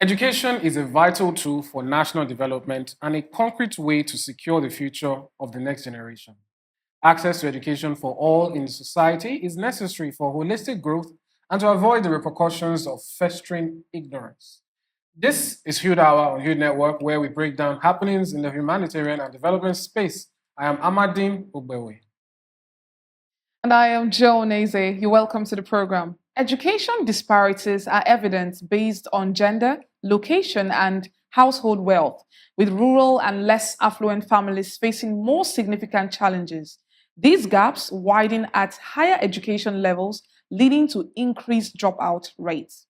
Education is a vital tool for national development and a concrete way to secure the future of the next generation. Access to education for all in society is necessary for holistic growth and to avoid the repercussions of festering ignorance. This is Hude Hour on Hude Network, where we break down happenings in the humanitarian and development space. I am Amadine Ogbewe. And I am Joe Neze. You're welcome to the program. Education disparities are evident based on gender, location, and household wealth, with rural and less affluent families facing more significant challenges. These gaps widen at higher education levels, leading to increased dropout rates.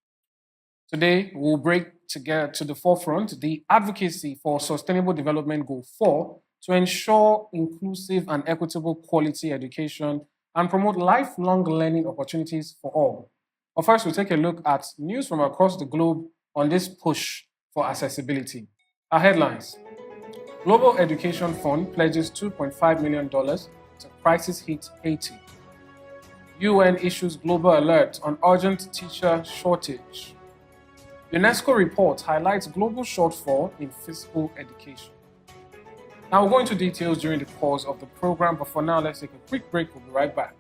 Today, we'll break together to the forefront the advocacy for Sustainable Development Goal 4 to ensure inclusive and equitable quality education and promote lifelong learning opportunities for all. But first, we'll take a look at news from across the globe on this push for accessibility. Our headlines: Global Education Fund pledges $2.5 million to crisis hit Haiti. UN issues global alert on urgent teacher shortage. UNESCO report highlights global shortfall in physical education. Now we'll go into details during the course of the program, but for now, let's take a quick break. We'll be right back.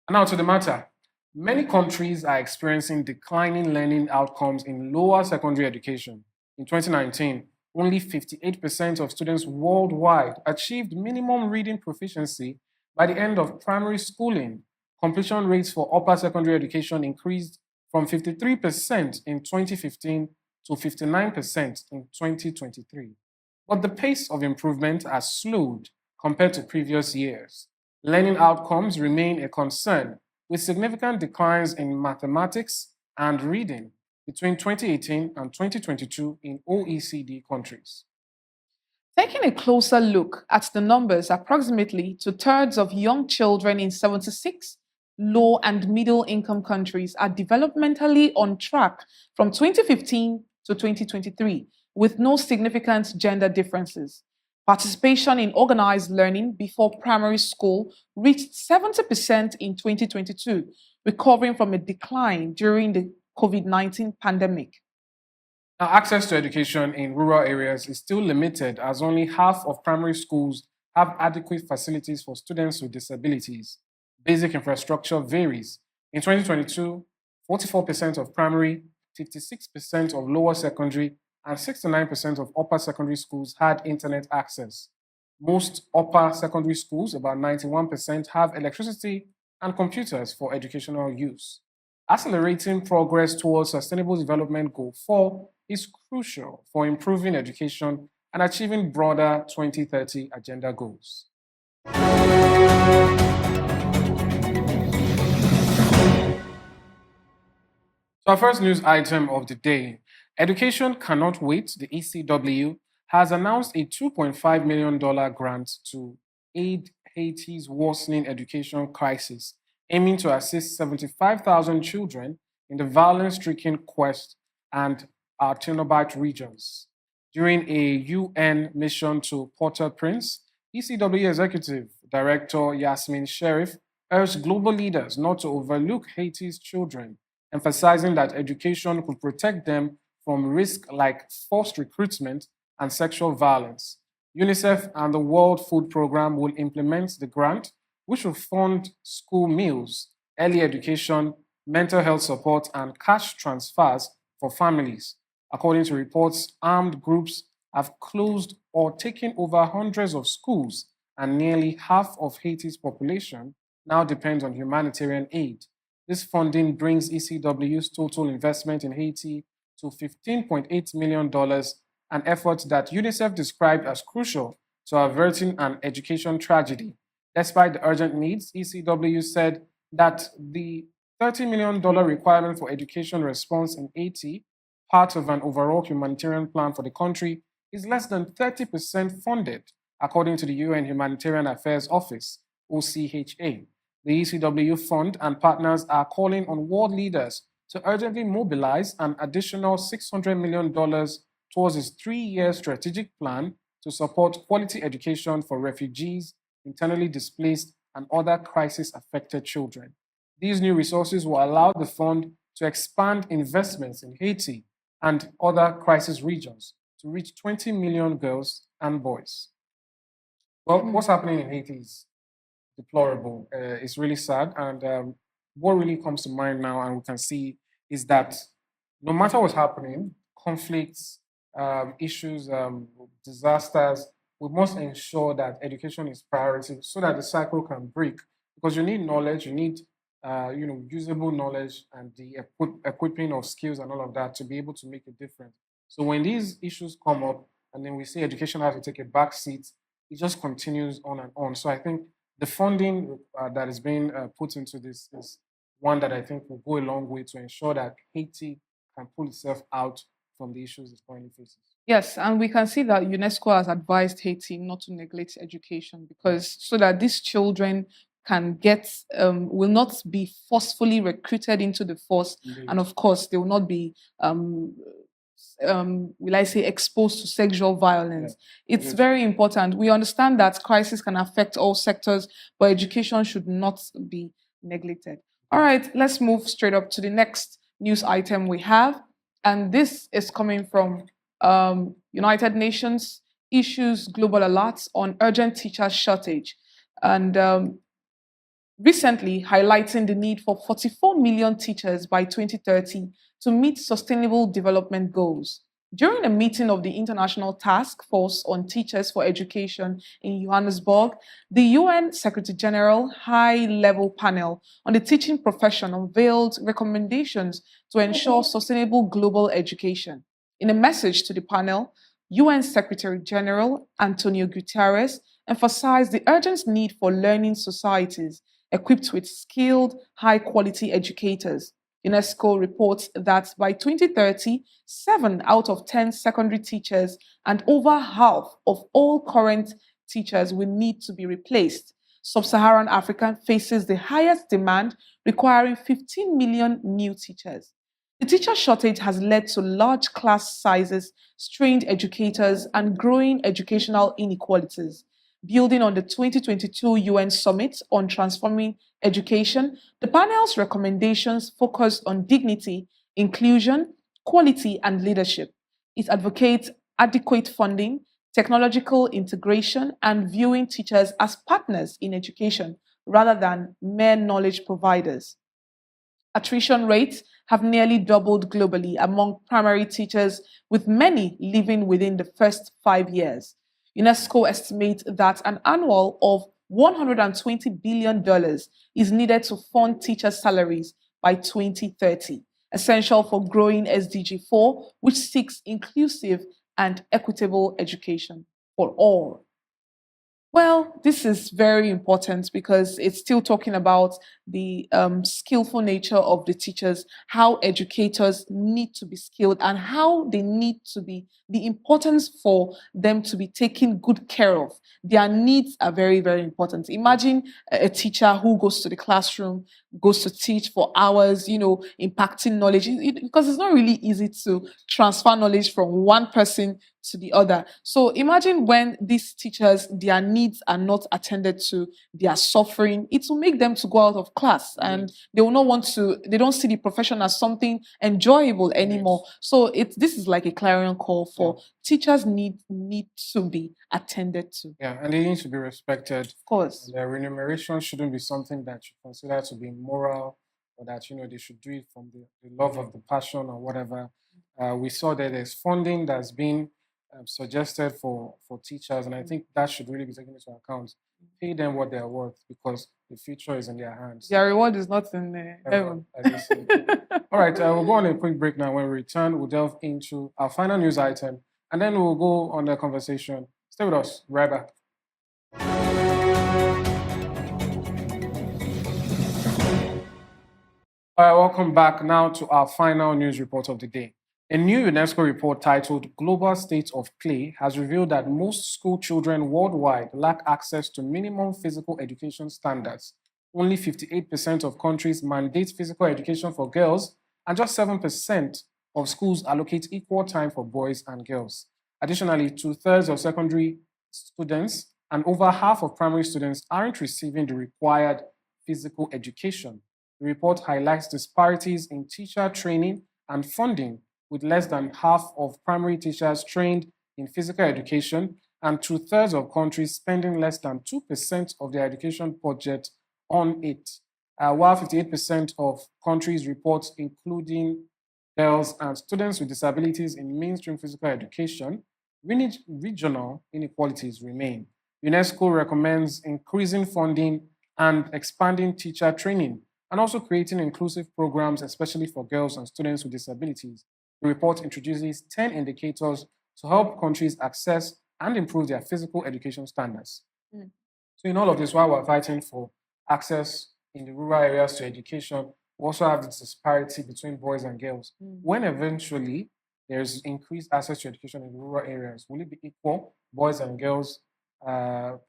And now to the matter. Many countries are experiencing declining learning outcomes in lower secondary education. In 2019, only 58% of students worldwide achieved minimum reading proficiency by the end of primary schooling. Completion rates for upper secondary education increased from 53% in 2015 to 59% in 2023. But the pace of improvement has slowed compared to previous years. Learning outcomes remain a concern, with significant declines in mathematics and reading between 2018 and 2022 in OECD countries. Taking a closer look at the numbers, approximately two-thirds of young children in 76 low and middle income countries are developmentally on track from 2015 to 2023, with no significant gender differences. Participation in organized learning before primary school reached 70% in 2022, recovering from a decline during the COVID-19 pandemic. Now, access to education in rural areas is still limited as only half of primary schools have adequate facilities for students with disabilities. Basic infrastructure varies. In 2022, 44% of primary, 56% of lower secondary, and 69% of upper secondary schools had internet access. Most upper secondary schools, about 91%, have electricity and computers for educational use. Accelerating progress towards Sustainable Development Goal 4 is crucial for improving education and achieving broader 2030 agenda goals. So, our first news item of the day: Education Cannot Wait. The ECW has announced a $2.5 million grant to aid Haiti's worsening education crisis, aiming to assist 75,000 children in the violence stricken Quest and Artinobite regions. During a UN mission to Port au Prince, ECW Executive Director Yasmin Sheriff urged global leaders not to overlook Haiti's children, emphasizing that education could protect them from risks like forced recruitment and sexual violence. UNICEF and the World Food Programme will implement the grant, which will fund school meals, early education, mental health support, and cash transfers for families. According to reports, armed groups have closed or taken over hundreds of schools, and nearly half of Haiti's population now depends on humanitarian aid. This funding brings ECW's total investment in Haiti to $15.8 million, an effort that UNICEF described as crucial to averting an education tragedy. Despite the urgent needs, ECW said that the $30 million requirement for education response in Haiti, part of an overall humanitarian plan for the country, is less than 30% funded, according to the UN Humanitarian Affairs Office, OCHA. The ECW Fund and partners are calling on world leaders to urgently mobilize an additional $600 million towards its 3-year strategic plan to support quality education for refugees, internally displaced, and other crisis-affected children. These new resources will allow the fund to expand investments in Haiti and other crisis regions to reach 20 million girls and boys. Well, what's happening in Haiti is deplorable. It's really sad. And what really comes to mind now, and we can see, is that no matter what's happening, conflicts, issues, disasters, we must ensure that education is priority so that the cycle can break. Because you need knowledge, you need usable knowledge and the equipping of skills and all of that to be able to make a difference. So when these issues come up, and then we see education has to take a back seat, it just continues on and on. So I think the funding that is being put into this is one that I think will go a long way to ensure that Haiti can pull itself out from the issues it currently faces. Yes, and we can see that UNESCO has advised Haiti not to neglect education because so that these children can get will not be forcefully recruited into the force, Indeed. and of course they will not be will I say exposed to sexual violence. It's Yes. very important. We understand that crisis can affect all sectors, but education should not be neglected. All right, let's move straight up to the next news item we have, and this is coming from United Nations issues global alerts on urgent teacher shortage, and recently highlighting the need for 44 million teachers by 2030 to meet sustainable development goals. During a meeting of the International Task Force on Teachers for Education in Johannesburg, the UN Secretary General High Level Panel on the Teaching Profession unveiled recommendations to ensure sustainable global education. In a message to the panel, UN Secretary General Antonio Guterres emphasized the urgent need for learning societies equipped with skilled, high quality educators. UNESCO reports that by 2030, 7 out of 10 secondary teachers and over half of all current teachers will need to be replaced. Sub Saharan Africa faces the highest demand, requiring 15 million new teachers. The teacher shortage has led to large class sizes, strained educators, and growing educational inequalities. Building on the 2022 UN Summit on Transforming Education, the panel's recommendations focus on dignity, inclusion, quality, and leadership. It advocates adequate funding, technological integration, and viewing teachers as partners in education rather than mere knowledge providers. Attrition rates have nearly doubled globally among primary teachers, with many leaving within the first 5 years. UNESCO estimates that an annual of $120 billion is needed to fund teacher salaries by 2030, essential for growing SDG 4, which seeks inclusive and equitable education for all. Well, this is very important because it's still talking about the skillful nature of the teachers, how educators need to be skilled, and how they need to be, the importance for them to be taken good care of. Their needs are very, very important. Imagine a teacher who goes to the classroom, goes to teach for hours, impacting knowledge, because it's not really easy to transfer knowledge from one person to the other. So imagine when these teachers, their needs are not attended to, they are suffering, it will make them to go out of class and they will not want to, they don't see the profession as something enjoyable anymore. So this is like a clarion call for teachers need to be attended to. Yeah, and they need to be respected. Of course. Their remuneration shouldn't be something that you consider to be immoral or that they should do it from the love of the passion or whatever. We saw that there's funding that's been suggested for teachers, and I think that should really be taken into account. Pay them what they are worth because the future is in their hands. Their reward is not in heaven. As you say. All right, we'll go on a quick break now. When we return, we'll delve into our final news item, and then we'll go on the conversation. Stay with us. Right back. All right, welcome back now to our final news report of the day. A new UNESCO report titled Global State of Play has revealed that most school children worldwide lack access to minimum physical education standards. Only 58% of countries mandate physical education for girls, and just 7% of schools allocate equal time for boys and girls. Additionally, two-thirds of secondary students and over half of primary students aren't receiving the required physical education. The report highlights disparities in teacher training and funding, with less than half of primary teachers trained in physical education and two-thirds of countries spending less than 2% of their education budget on it, while 58% of countries report including girls and students with disabilities in mainstream physical education. Regional inequalities remain. UNESCO recommends increasing funding and expanding teacher training, and also creating inclusive programs, especially for girls and students with disabilities. The report introduces 10 indicators to help countries access and improve their physical education standards. Mm. So, in all of this, while we're fighting for access in the rural areas to education, we also have this disparity between boys and girls. When eventually there's increased access to education in rural areas, will it be equal, boys and girls,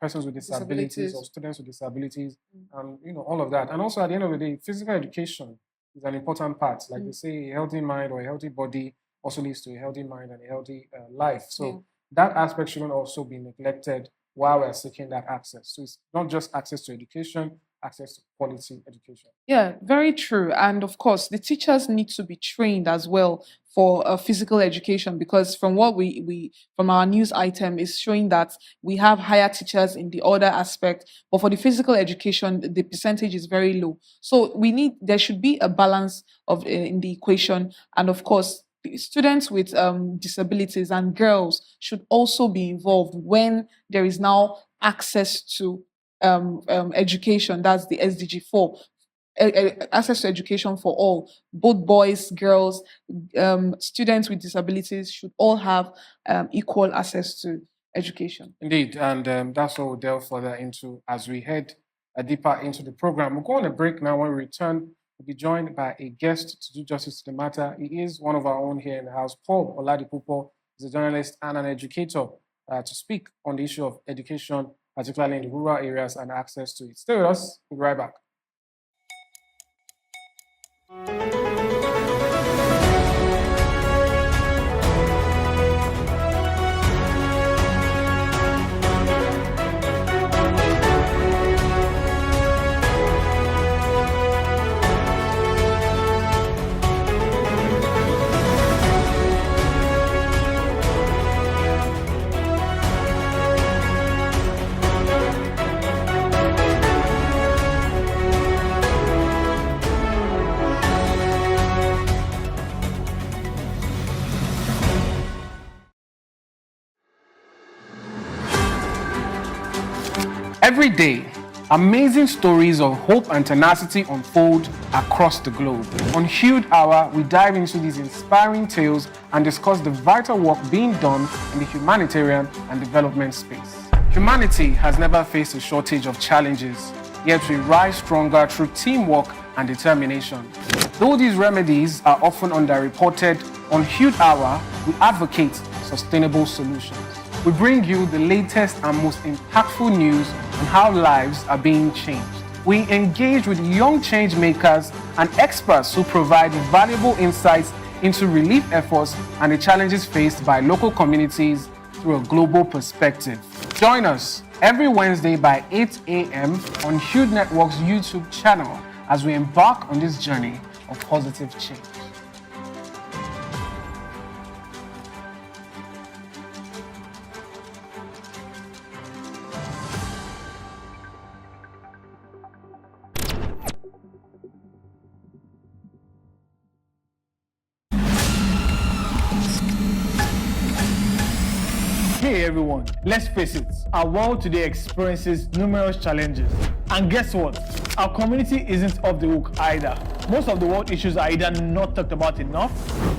persons with disabilities or students with disabilities, and all of that? And also, at the end of the day, physical education is an important part. Like they say, a healthy mind or a healthy body also leads to a healthy mind and a healthy life. So that aspect shouldn't also be neglected while we're seeking that access. So it's not just access to education, access to quality education. Yeah, very true. And of course, the teachers need to be trained as well for physical education, because from what we from our news item is showing that we have higher teachers in the other aspect, but for the physical education, the percentage is very low. So there should be a balance of in the equation, and of course, the students with disabilities and girls should also be involved when there is now access to education. That's the SDG 4. Access to education for all, both boys, girls, students with disabilities should all have equal access to education. Indeed, and that's what we'll delve further into as we head deeper into the program. We'll go on a break now. When we return, we'll be joined by a guest to do justice to the matter. He is one of our own here in the house. Paul Oladipupo is a journalist and an educator to speak on the issue of education, particularly in the rural areas and access to it. Stay with us. We'll be right back. Every day, amazing stories of hope and tenacity unfold across the globe. On Hude Hour, we dive into these inspiring tales and discuss the vital work being done in the humanitarian and development space. Humanity has never faced a shortage of challenges, yet we rise stronger through teamwork and determination. Though these remedies are often underreported, on Hude Hour, we advocate sustainable solutions. We bring you the latest and most impactful news on how lives are being changed. We engage with young change makers and experts who provide valuable insights into relief efforts and the challenges faced by local communities through a global perspective. Join us every Wednesday by 8 a.m. on Hude Network's YouTube channel as we embark on this journey of positive change. Hey everyone, let's face it, our world today experiences numerous challenges. And guess what? Our community isn't off the hook either. Most of the world issues are either not talked about enough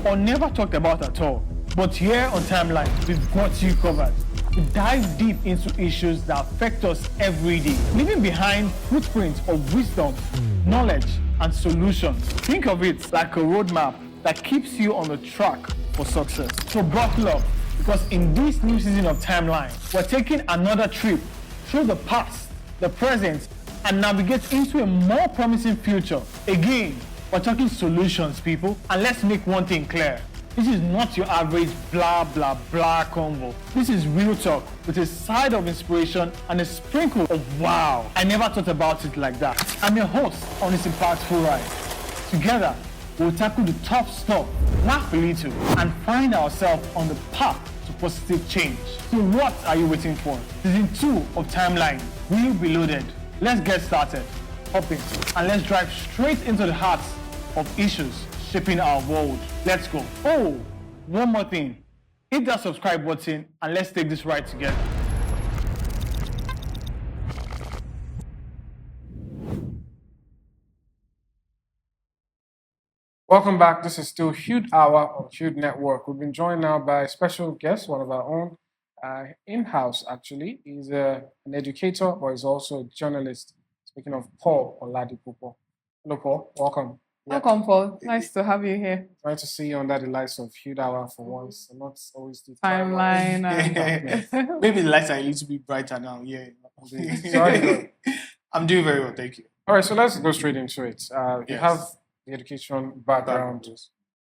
or never talked about at all. But here on Timeline, we've got you covered. We dive deep into issues that affect us every day, leaving behind footprints of wisdom, knowledge, and solutions. Think of it like a roadmap that keeps you on the track for success. So buckle up, because in this new season of Timeline, we're taking another trip through the past, the present, and navigate into a more promising future. Again, we're talking solutions, people, and let's make one thing clear. This is not your average blah blah blah convo. This is real talk with a side of inspiration and a sprinkle of wow. I never thought about it like that. I'm your host on this impactful ride. Together, we'll tackle the tough stuff, laugh a little, and find ourselves on the path to positive change. So what are you waiting for? Season 2 of Timeline will be loaded. Let's get started. Hop in and let's drive straight into the heart of issues shaping our world. Let's go. Oh, one more thing. Hit that subscribe button and let's take this ride together. Welcome back. This is still Hude Hour on Hude Network. We've been joined now by a special guest, one of our own, in-house actually. He's an educator, but he's also a journalist. Speaking of Paul Oladipupo. Hello, Paul. Welcome. Welcome, Paul. Nice to have you here. Trying to see you under the lights of Hude Hour for once, and not always the Timeline. Maybe the lights are a little bit brighter now. Yeah. Sorry. I'm doing very well, thank you. All right, so let's go straight into it. You Yes. have the education background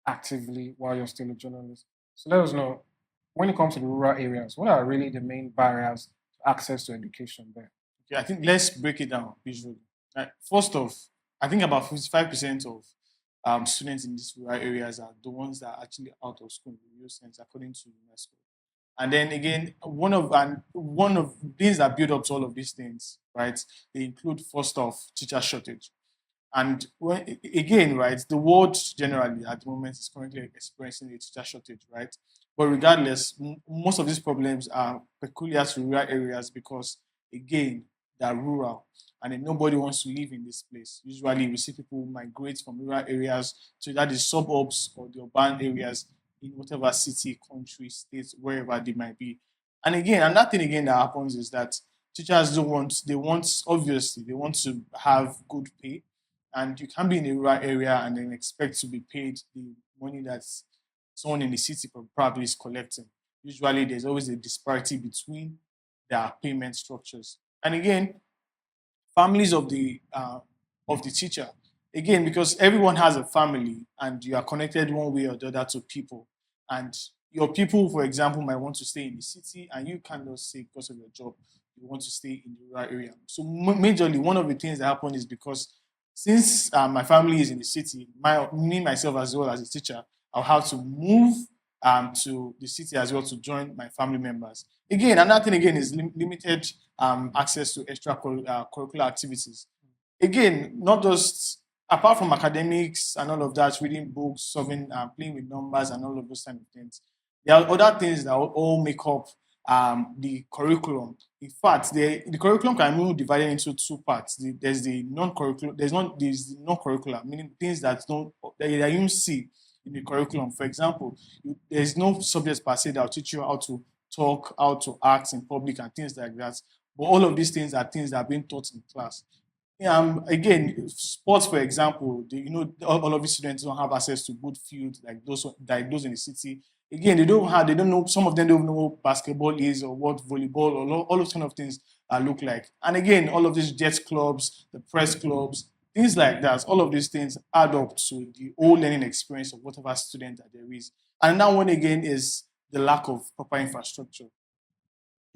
actively while you're still a journalist. So let us know, when it comes to the rural areas, what are really the main barriers to access to education there? Okay, I think let's break it down visually. First off, I think about 55% of students in these rural areas are the ones that are actually out of school in the real sense, according to UNESCO. And then again, one of the things that build up to all of these things, right? They include first off teacher shortage. And again, right, the world generally at the moment is currently experiencing a teacher shortage, right? But regardless, most of these problems are peculiar to rural areas because, again, they're rural and then nobody wants to live in this place. Usually, we see people migrate from rural areas to either the suburbs or the urban areas in whatever city, country, state, wherever they might be. And again, another thing again that happens is that teachers they want to have good pay, and you can't be in a rural area and then expect to be paid the money that someone in the city probably is collecting. Usually, there's always a disparity between their payment structures. And again, families of the teacher, again, because everyone has a family and you are connected one way or the other to people, and your people, for example, might want to stay in the city, and you cannot say because of your job you want to stay in the rural area. So majorly, one of the things that happen is because since my family is in the city, me myself as well as a teacher, I'll have to move to the city as well to join my family members. Again, another thing again is limited access to curricular activities. Again, not just apart from academics and all of that, reading books, solving, playing with numbers, and all of those kind of things. There are other things that all make up the curriculum. In fact, the curriculum can be divided into two parts. There's the non-curriculum. There's the non-curricular, meaning things that you don't see in the curriculum. For example, there's no subject per se that will teach you how to talk, how to act in public, and things like that. But all of these things are things that are being taught in class. Again, sports, for example, all of these students don't have access to good fields like those in the city. Again, they don't know, some of them don't know what basketball is or what volleyball or all those kind of things look like. And again, all of these jet clubs, the press clubs, things like that, all of these things add up to the whole learning experience of whatever student that there is. And now one again is the lack of proper infrastructure.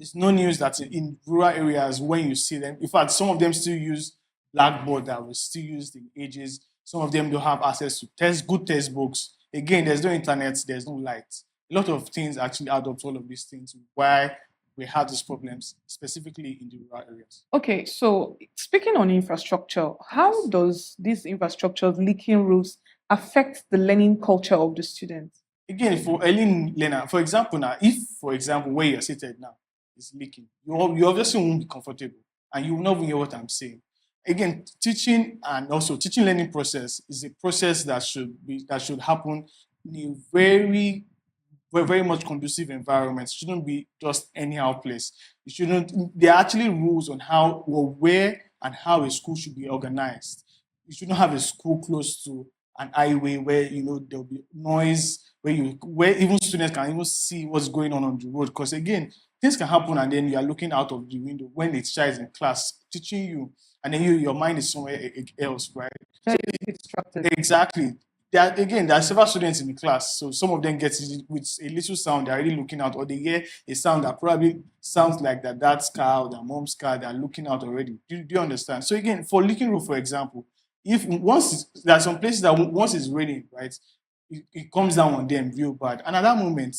It's no news that in rural areas, when you see them, in fact, some of them still use blackboard that was still used in ages. Some of them don't have access to good textbooks. Again, there's no internet, there's no light. A lot of things actually add up to all of these things, why we have these problems, specifically in the rural areas. Okay, so speaking on infrastructure, how does this infrastructure leaking roofs affect the learning culture of the students? Again, for early learner, for example, now, if, for example, where you're seated now is leaking, you obviously won't be comfortable and you will not hear what I'm saying. Again, teaching and also teaching learning process is a process that should happen in a very, very much conducive environment. It shouldn't be just anyhow place. There are actually rules on how or where and how a school should be organized. You shouldn't have a school close to an highway where there'll be noise, where even students can even see what's going on the road. Because again, things can happen and then you are looking out of the window when the teacher is in class teaching you, and then your mind is somewhere else, right? Very distracted. Exactly. there are several students in the class, so some of them get it with a little sound, they're already looking out, or they hear a sound that probably sounds like their dad's car or their mom's car, they're looking out already. Do you understand? So again, for leaking roof, for example, if there are some places that once it's raining, right, it comes down on them real bad. And at that moment,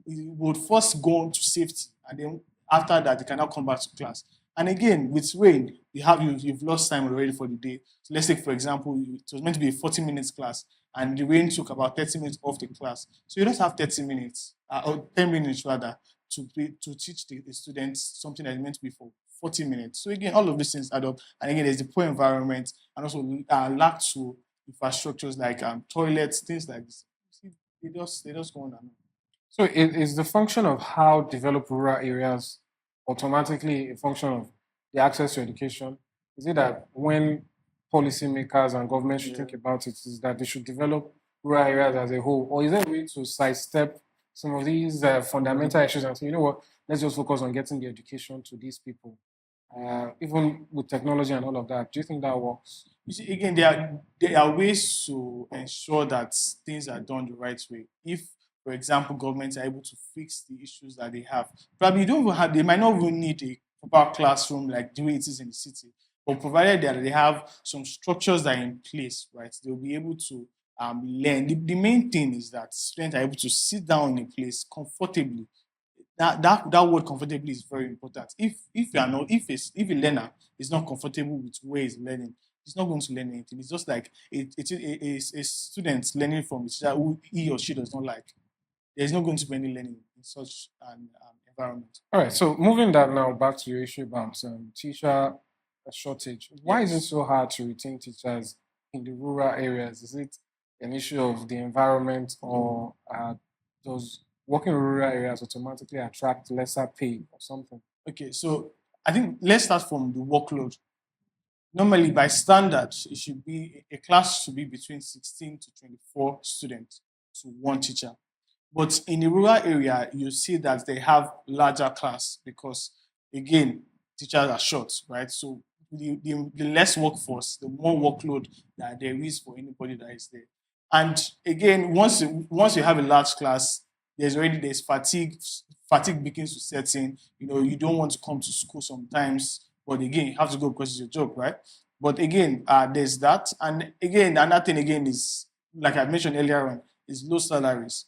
would first go on to safety, and then after that, they cannot come back to class. And again, with rain, you've lost time already for the day. So let's take, for example, it was meant to be a 40 minutes class, and the rain took about 30 minutes off the class. So you don't have 30 minutes, or 10 minutes rather, to teach the students something that is meant to be for 40 minutes. So again, all of these things add up. And again, there's the poor environment and also lack to infrastructures like toilets, things like this. See, they just go on and on. So is the function of how developed rural areas automatically a function of the access to education? Is it that when policymakers and government should think about it, is that they should develop rural areas as a whole? Or is there a way to sidestep some of these fundamental issues and say, you know what, let's just focus on getting the education to these people? Even with technology and all of that, do you think that works? You see, again, there are ways to ensure that things are done the right way. If, for example, governments are able to fix the issues that they have, probably they might not even need a proper classroom like the way it is in the city. But provided that they have some structures that are in place, right, they'll be able to learn. The main thing is that students are able to sit down in a place comfortably. That word comfortably is very important. If you are not if a learner is not comfortable with where he's learning, he's not going to learn anything. It's just like a student learning from a teacher who he or she does not like. There's not going to be any learning in such an environment. All right, so moving that now back to your issue about teacher shortage. Why is it so hard to retain teachers in the rural areas? Is it an issue of the environment, or does working in rural areas automatically attract lesser pay or something? Okay, so I think let's start from the workload. Normally, by standard, a class should be between 16 to 24 students to one teacher. But in the rural area, you see that they have larger class because, again, teachers are short, right? So the less workforce, the more workload that there is for anybody that is there. And again, once you have a large class, there's fatigue. Fatigue begins to set in. You don't want to come to school sometimes, but again, you have to go because it's your job, right? But again, there's that, and again, another thing again is, like I mentioned earlier on, is low salaries.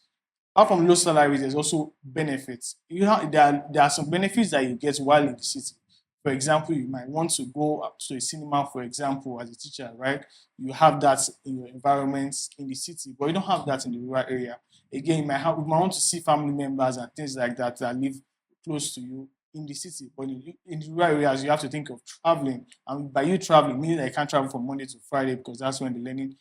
Apart from low salaries, there's also benefits. There are some benefits that you get while in the city. For example, you might want to go up to a cinema, for example, as a teacher, right? You have that in your environment in the city, but you don't have that in the rural area. Again, you might want to see family members and things like that live close to you in the city. But in the rural areas, you have to think of traveling. And by you traveling, meaning that you can't travel from Monday to Friday because that's when the learning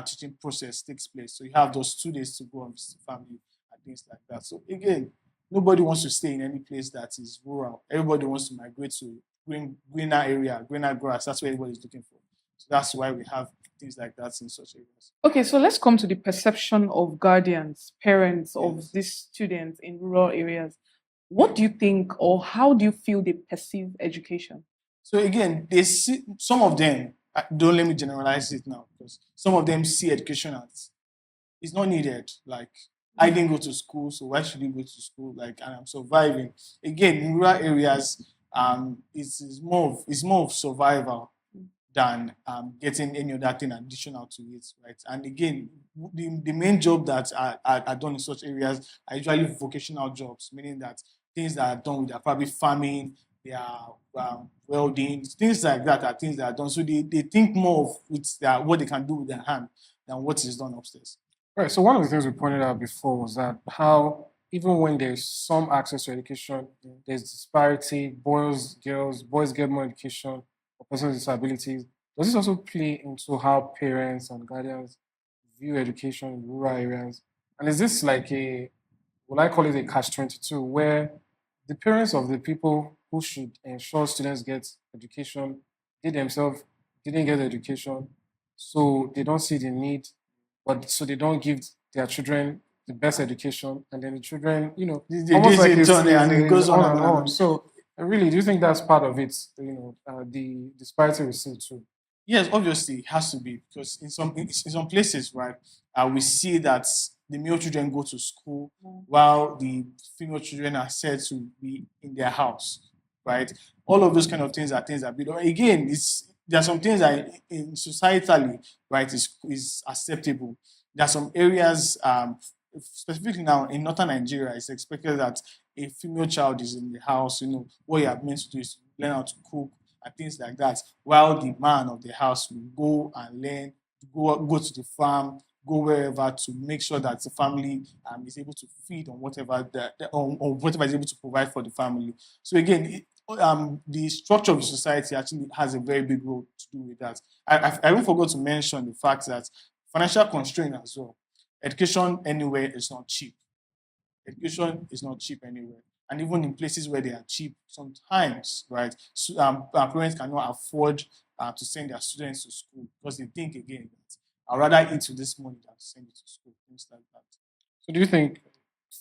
teaching process takes place. So you have those 2 days to go and visit family and things like that. So again, nobody wants to stay in any place that is rural. Everybody wants to migrate to greener area, greener grass. That's what everybody's looking for. So that's why we have things like that in such areas. Okay, so let's come to the perception of guardians, parents of Yes. these students in rural areas. What do you think, or how do you feel they perceive education? So again, some of them, don't let me generalize it now, because some of them see education as it's not needed. Like, I didn't go to school, so why should you go to school? Like, and I'm surviving. Again, in rural areas, it's more of survival than getting any other thing additional to it, right? And again, the main job that are done in such areas are usually vocational jobs, meaning that things that are done with, are probably farming, they are welding, things like that are things that are done. So they think more of what they can do with their hand than what is done upstairs. Right. So one of the things we pointed out before was that how even when there's some access to education, there's disparity. Boys get more education for persons with disabilities. Does this also play into how parents and guardians view education in rural areas? And is this like will I call it a catch-22, where the parents of the people who should ensure students get education, they themselves didn't get education, so they don't see the need, but so they don't give their children the best education, and then the children, They almost like it on and it goes on and on. So really, do you think that's part of it? The disparity we see too? Yes, obviously it has to be because in some places, right, we see that the male children go to school while the female children are said to be in their house, right? All of those kind of things are things that be done. Again, it's there are some things that in societally, right, is acceptable. There are some areas, specifically now in northern Nigeria, it's expected that a female child is in the house. What you are meant to do is learn how to cook and things like that, while the man of the house will go and learn, go to the farm, go wherever to make sure that the family is able to feed on whatever on whatever is able to provide for the family. So again, the structure of the society actually has a very big role to do with that. I even forgot to mention the fact that financial constraint as well. Education anywhere is not cheap. Education is not cheap anywhere. And even in places where they are cheap, sometimes, right, so, our parents cannot afford to send their students to school because they think again that I'd rather eat with this money than to send it to school, things like that. So do you think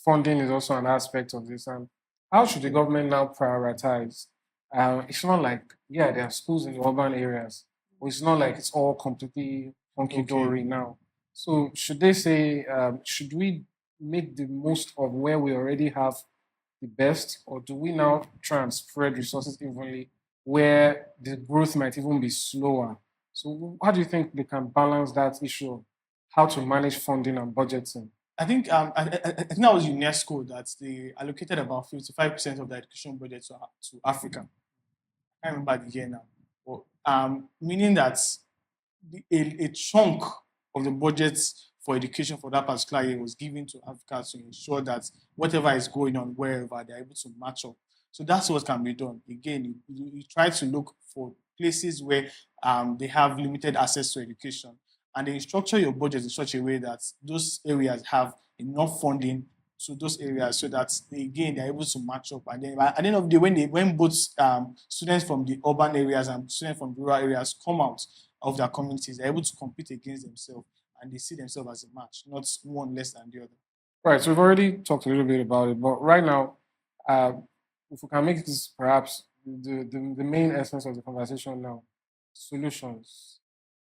funding is also an aspect of this? And how should the government now prioritize? It's not like, yeah, there are schools in the urban areas, but it's not like it's all completely hunky Okay. dory now. So should they say, should we make the most of where we already have the best, or do we now try and spread resources evenly where the growth might even be slower? So how do you think they can balance that issue of how to manage funding and budgeting? I think I think that was UNESCO that they allocated about 55% of the education budget to Africa. I can't remember the year now, but meaning that a chunk of the budget for education for that particular year was given to Africa to ensure that whatever is going on wherever they're able to match up. So that's what can be done. Again, you try to look for places where they have limited access to education, and then you structure your budget in such a way that those areas have enough funding to those areas so that again they're able to match up. And then at the end of the day, when both students from the urban areas and students from rural areas come out of their communities, they're able to compete against themselves and they see themselves as a match, not one less than the other. Right. So we've already talked a little bit about it, but right now, uh, if we can make this perhaps the main essence of the conversation now, solutions.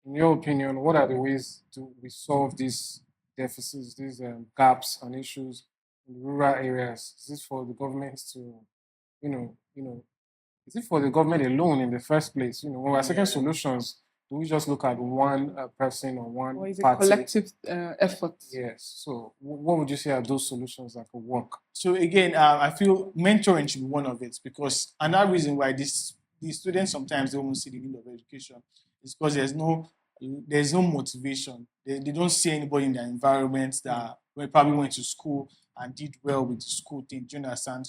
In your opinion, what are the ways to we solve these deficits, these gaps and issues in the rural areas? Is this for the government to, you know, is it for the government alone in the first place? When we're seeking Yeah. solutions, do we just look at one person or Or one is it party? collective effort? Yes. So, what would you say are those solutions that could work? So again, I feel mentoring should be one of it because another reason why these students sometimes they won't see the need of education is because there's no motivation. They don't see anybody in their environment that probably went to school and did well with the school thing. Do you understand?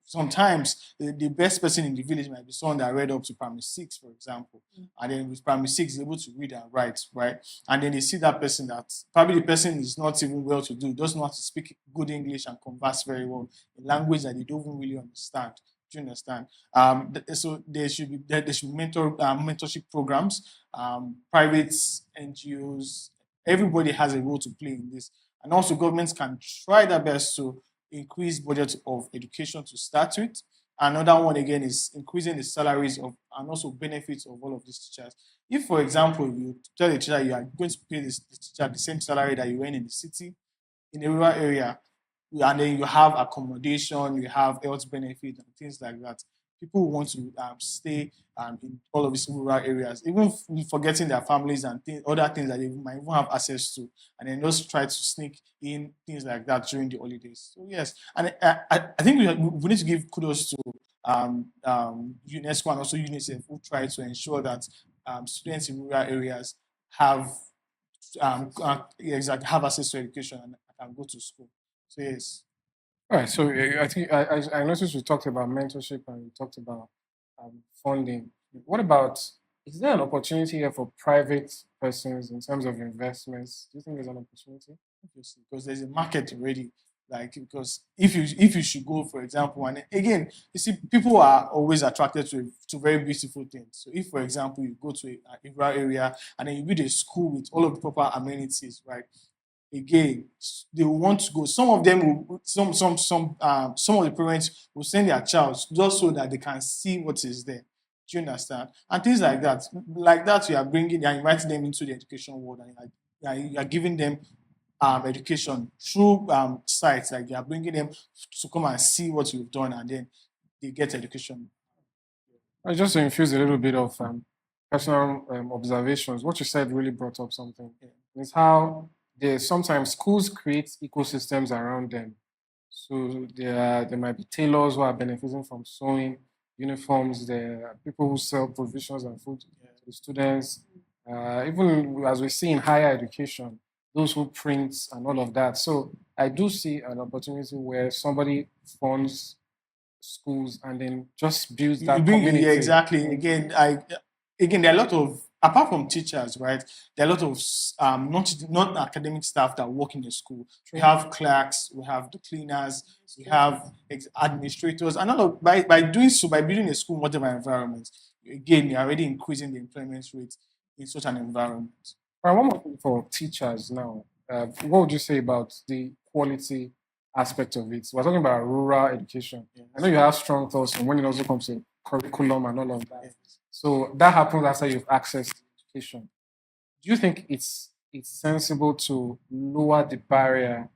Sometimes the best person in the village might be someone that read up to primary six, for example, and then with primary six is able to read and write, right? And then they see that person that probably the person is not even well to do, doesn't know how to speak good English and converse very well in language that they don't even really understand. Do you understand? So there should be mentorship programs, private NGOs. Everybody has a role to play in this, and also governments can try their best to increase budget of education to start with. Another one again is increasing the salaries of and also benefits of all of these teachers. If, for example, you tell the teacher you are going to pay the teacher the same salary that you earn in the city, in a rural area, and then you have accommodation, you have health benefit and things like that. People want to stay in all of these rural areas, even forgetting their families and other things that they might even have access to, and then just try to sneak in things like that during the holidays. So yes, and I think we need to give kudos to UNESCO and also UNICEF who try to ensure that students in rural areas have exactly have access to education and can go to school. So yes. All right. So I think I noticed we talked about mentorship and we talked about funding. What about, is there an opportunity here for private persons in terms of investments? Do you think there's an opportunity? Obviously, because there's a market already. Like because if you should go, for example, and again, you see, people are always attracted to very beautiful things. So if, for example, you go to a rural area and then you build a school with all of the proper amenities, right? Again, they will want to go. Some of them will, some of the parents will send their child just so that they can see what is there. Do you understand? And things like that. Like that, you're inviting them into the education world, and you're giving them education through sites. Like you are bringing them to come and see what you've done, and then they get education. Just to infuse a little bit of personal observations, what you said really brought up something. It's how sometimes schools create ecosystems around them. So there might be tailors who are benefiting from sewing uniforms. There are people who sell provisions and food to the students. Even as we see in higher education, those who print and all of that. So I do see an opportunity where somebody funds schools and then just builds that community. Yeah, exactly. Again, there are a lot of, apart from teachers, right? There are a lot of not academic staff that work in the school. We have clerks, we have the cleaners, we have administrators, and all of, by doing so, by building a school whatever environment, again, you're already increasing the employment rate in such an environment. All right, one more thing for teachers now. What would you say about the quality aspect of it? We're talking about rural education. Yes. I know you have strong thoughts on when it also comes to curriculum and all of that. Yes. So that happens after you've accessed education. Do you think it's sensible to lower the barrier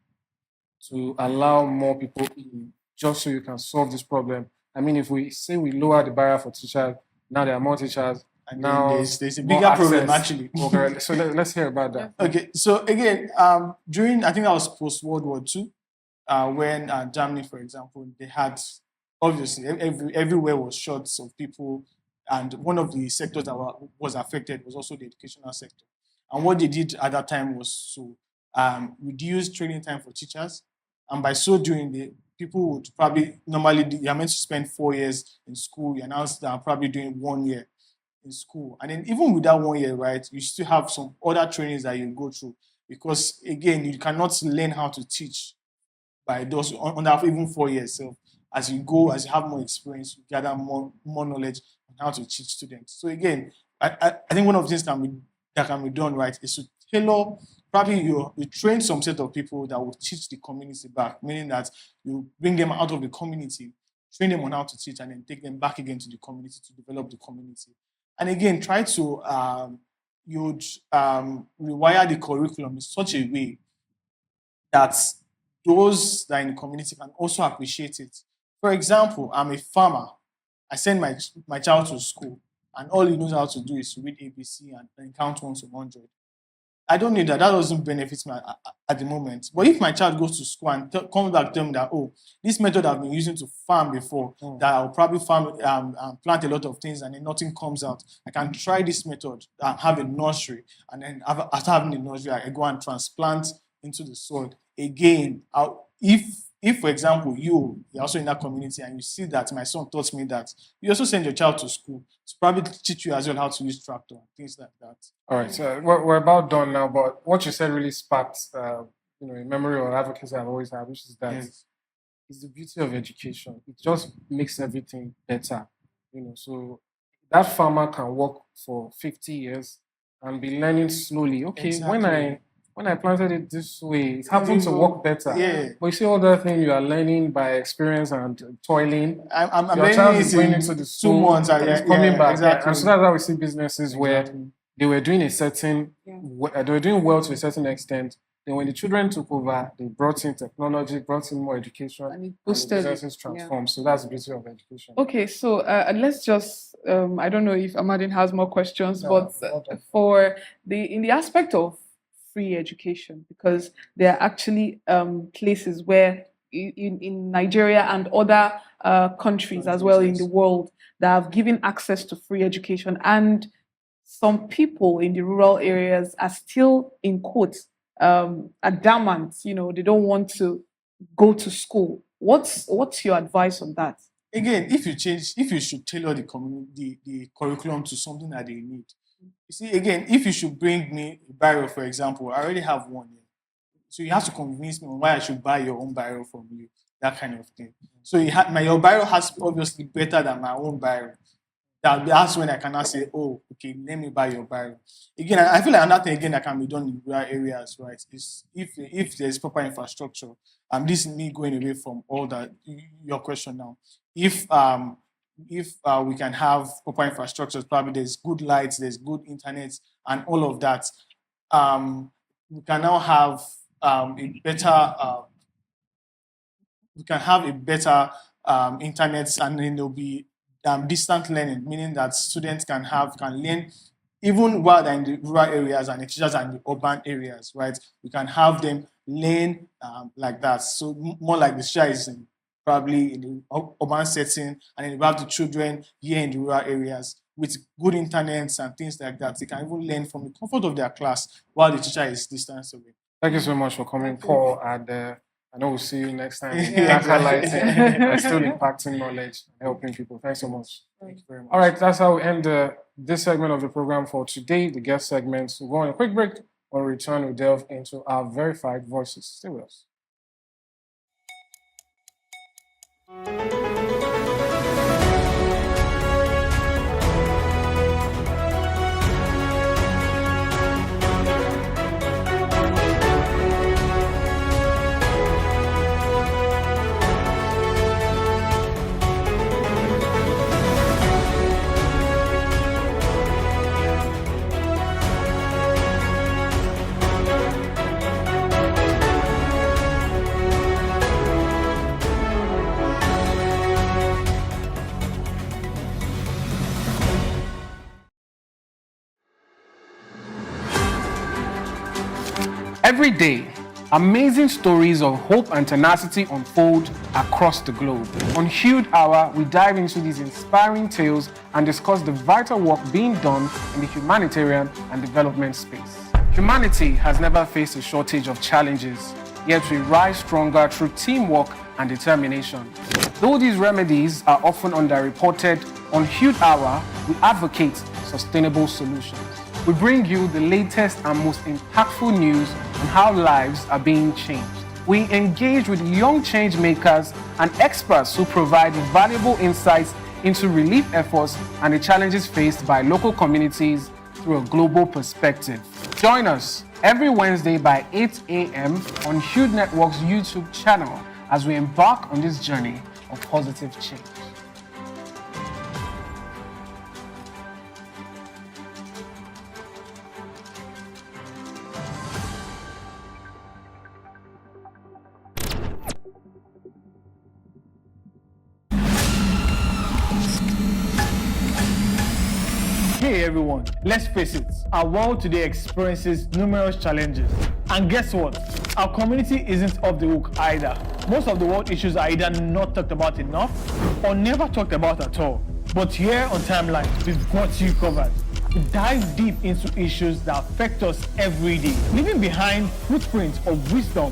to allow more people in, just so you can solve this problem? I mean, if we say we lower the barrier for teachers, now there are more teachers. And now there's a bigger problem actually. Okay, so let's hear about that. Okay, so again, during, I think that was post World War II, when Germany, for example, they had, obviously everywhere was short of people, and one of the sectors that was affected was also the educational sector. And what they did at that time was to reduce training time for teachers, and by so doing, the people would probably normally you're meant to spend 4 years in school. You're now probably doing 1 year in school, and then even with that 1 year, right, you still have some other trainings that you go through, because again, you cannot learn how to teach by those under even 4 years. So as you go, as you have more experience, you gather more knowledge on how to teach students. So again, I think one of the things that can be done, right, is to tailor, probably you train some set of people that will teach the community back, meaning that you bring them out of the community, train them on how to teach, and then take them back again to the community to develop the community. And again, try to rewire the curriculum in such a way that those that are in the community can also appreciate it. For example, I'm a farmer. I send my child to school, and all he knows how to do is to read ABC and count 1 to 100. I don't need that. That doesn't benefit me at the moment. But if my child goes to school and comes back telling me that, oh, this method I've been using to farm before, that I'll probably plant a lot of things and then nothing comes out, I can try this method and have a nursery. And then after having the nursery, I go and transplant into the soil. Again, if for example, you're also in that community and you see that my son taught me that, you also send your child to school to probably teach you as well how to use tractor and things like that. All right, so we're about done now, but what you said really sparked, a memory or advocacy I've always had, which is that it's the beauty of education. It just makes everything better, So that farmer can work for 50 years and be learning slowly. Okay, exactly. When I planted it this way, it happened to work better. Yeah. But you see all that thing you are learning by experience and toiling. I'm your child is going into the school, 2 months and it's coming back. Exactly. And so that's how we see businesses where they were doing they were doing well to a certain extent. Then when the children took over, they brought in technology, brought in more education, and it boosted, and the businesses transformed. So that's the beauty of education. Okay, so let's just, I don't know if Amadine has more questions, but in the aspect of free education, because there are actually places where in Nigeria and other countries as well in the world that have given access to free education, and some people in the rural areas are still, in quotes, adamant, they don't want to go to school. What's your advice on that? Again, if you should tailor the curriculum to something that they need. You see, again, if you should bring me a biro, for example, I already have one here. So you have to convince me on why I should buy your own biro from you, that kind of thing. So your biro has to be obviously better than my own biro. That's when I cannot say, oh, okay, let me buy your biro. Again, I feel like another thing again that can be done in rural areas, right, is if there's proper infrastructure. This is me going away from all that, your question now. If if we can have proper infrastructures, probably there's good lights, there's good internet, and all of that, we can now have a better we can have a better internet, and then there'll be distant learning, meaning that students can learn even while they're in the rural areas and the teachers are in the urban areas, right? We can have them learn like that. So more like the teacher is probably in the urban setting, and then we have the children here in the rural areas with good internets and things like that. They can even learn from the comfort of their class while the teacher is distance away. Thank you so much for coming, Paul. And I know we'll see you next time. Yeah, Highlighting exactly. and still impacting knowledge and helping people. Thanks so much. Thank you very much. All right, that's how we end this segment of the program for today, the guest segments. We'll go on a quick break. When we return, we'll delve into our verified voices. Stay with us. Every day, amazing stories of hope and tenacity unfold across the globe. On Hude Hour, we dive into these inspiring tales and discuss the vital work being done in the humanitarian and development space. Humanity has never faced a shortage of challenges, yet we rise stronger through teamwork and determination. Though these remedies are often underreported, on Hude Hour, we advocate sustainable solutions. We bring you the latest and most impactful news on how lives are being changed. We engage with young change makers and experts who provide valuable insights into relief efforts and the challenges faced by local communities through a global perspective. Join us every Wednesday by 8 a.m. on Hude Network's YouTube channel as we embark on this journey of positive change. Hey everyone, let's face it, our world today experiences numerous challenges. And guess what? Our community isn't off the hook either. Most of the world issues are either not talked about enough or never talked about at all. But here on Timeline, we've got you covered. We dive deep into issues that affect us every day, leaving behind footprints of wisdom,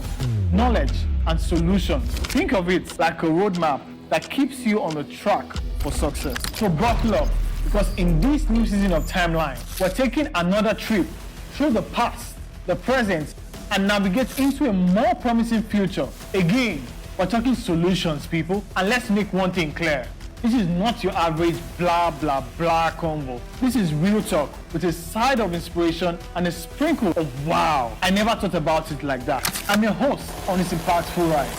knowledge, and solutions. Think of it like a roadmap that keeps you on the track for success. So buckle up, because in this new season of Timeline, we're taking another trip through the past, the present, and navigate into a more promising future. Again, we're talking solutions, people. And let's make one thing clear. This is not your average blah, blah, blah convo. This is real talk with a side of inspiration and a sprinkle of wow. I never thought about it like that. I'm your host on this impactful ride.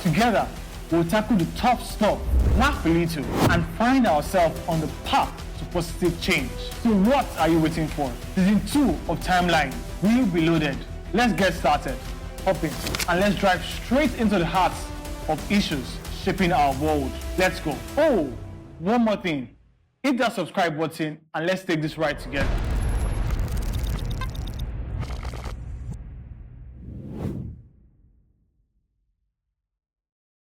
Together, we'll tackle the tough stuff, laugh a little, and find ourselves on the path to positive change. So what are you waiting for? Season 2 of Timeline will be loaded. Let's get started. Hop in, and let's drive straight into the heart of issues shaping our world. Let's go. Oh, one more thing. Hit that subscribe button and let's take this ride together.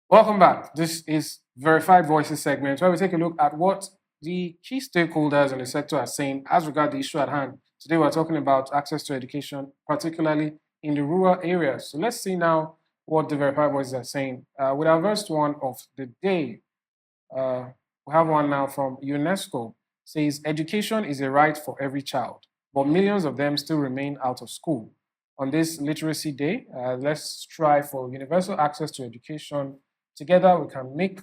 Welcome back. This is Verified Voices segment where we take a look at what the key stakeholders in the sector are saying as regards the issue at hand. Today we're talking about access to education, particularly in the rural areas. So let's see now what the Verified Voices are saying. With our first one of the day, we have one now from UNESCO. Says education is a right for every child, but millions of them still remain out of school. On this Literacy Day, let's strive for universal access to education. Together, we can make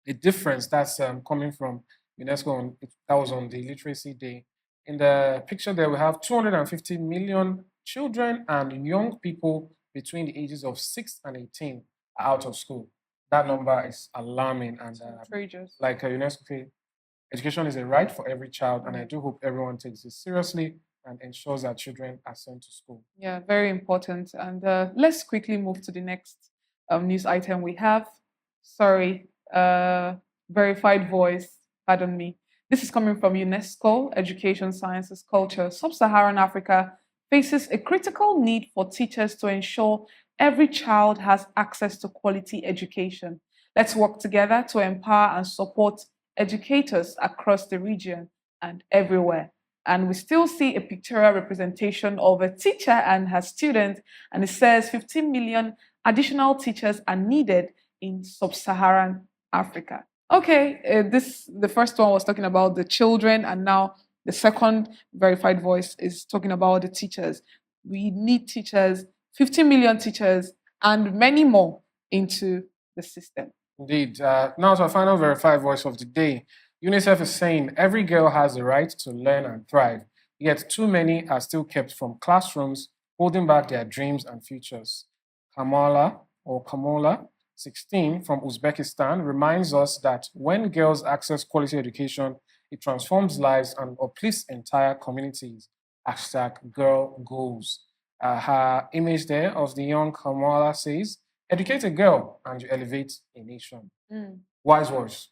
a difference. That's coming from UNESCO. That was on the Literacy Day. In the picture there, we have 250 million children and young people between the ages of 6 and 18 are out of school. That number is alarming, and Outrageous. like UNESCO say, education is a right for every child, and I Mm. do hope everyone takes this seriously and ensures that children are sent to school. Yeah, very important. And let's quickly move to the next news item we have. Sorry, verified voice, pardon me. This is coming from UNESCO, Education, Sciences, Culture. Sub Saharan Africa faces a critical need for teachers to ensure every child has access to quality education. Let's work together to empower and support educators across the region and everywhere. And we still see a pictorial representation of a teacher and her student, and it says 15 million additional teachers are needed in sub-Saharan Africa. Okay, this the first one was talking about the children, and now the second verified voice is talking about the teachers. We need teachers, 15 million teachers, and many more into the system. Indeed. Now to our final verified voice of the day. UNICEF is saying every girl has the right to learn and thrive, yet too many are still kept from classrooms, holding back their dreams and futures. Kamola, 16, from Uzbekistan, reminds us that when girls access quality education, it transforms lives and uplifts entire communities. Hashtag girl goals. Her image there of the young Kamala says, educate a girl and you elevate a nation. Mm. Wise words.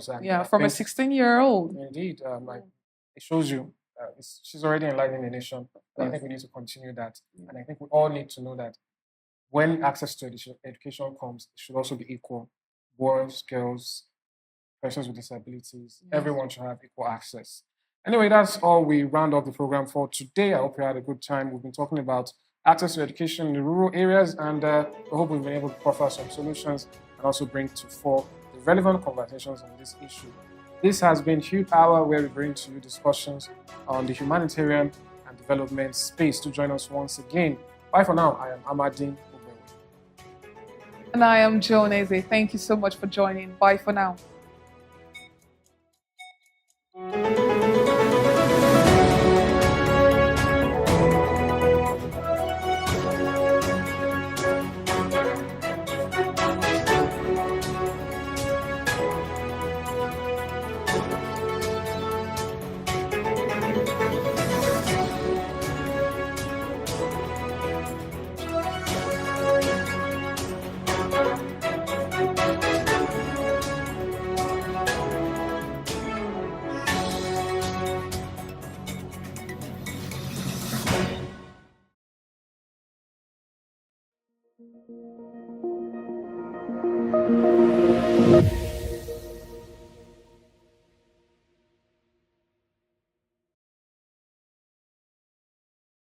And Yeah, I from a think, 16-year-old. indeed, it shows you she's already enlightening the nation. And I think we need to continue that. And I think we all need to know that when access to education comes, it should also be equal. Boys, girls, persons with disabilities, Yes. everyone should have equal access. Anyway, that's all we round up the program for today. I hope you had a good time. We've been talking about access to education in the rural areas, and I hope we've been able to offer some solutions and also bring to fore the relevant conversations on this issue. This has been Hude Hour, where we bring to you discussions on the humanitarian and development space. To join us once again. Bye for now. I am Amadine. And I am Joan Eze. Thank you so much for joining. Bye for now.